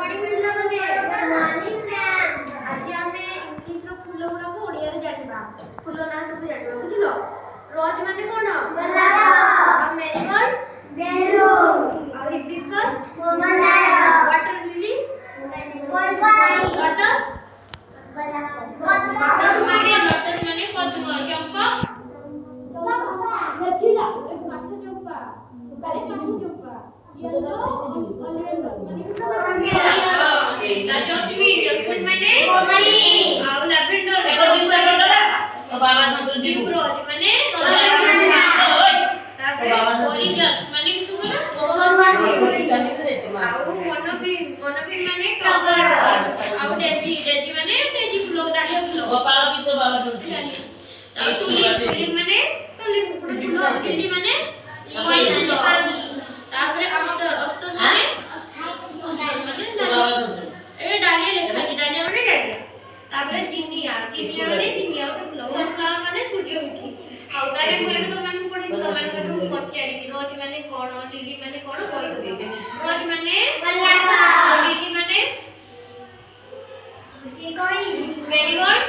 morning मिलना बने good morning ma'am आज हमें इंग्लिश रो फूल गुडा को ओडिया रे जानिबा फूल ना सब जानिबा बुझलो रोज माने कोन गोलाप मेरीगोल्ड गेंडू और हिबिस्कस मोमोनाया वाटर लिली कोलपाई लोटस लोटस माने पद्म चंपा लचीला काठ चंपा काले काठ चंपा येलो ऑरेंज माने जस्मिन माने कोमली आउ लैवेंडर बाबा संतोष जी रोज माने ओरिजस माने किछु बोला आउ मनोबी माने टगर आउ डेजी माने डेजी फूल डालिया फूल गोपाल भी तो बाबा संतोष आउ टुलिप माने टुलिप फूल लिली माने कोई तापरे अस्तर माने बाबा संतोष ए डालिया लेखा जी डालिया माने डालिया तापरे चिनिया माने चिनिया फूल सनफ्लावर माने सूर्यमुखी आउ तारे मुए तो माने पड़ी तो माने को पचारी रोज माने कोन लिली माने कोन कोइ देबे रोज माने गोलाप लिली माने जी कोइ मेरीगोल्ड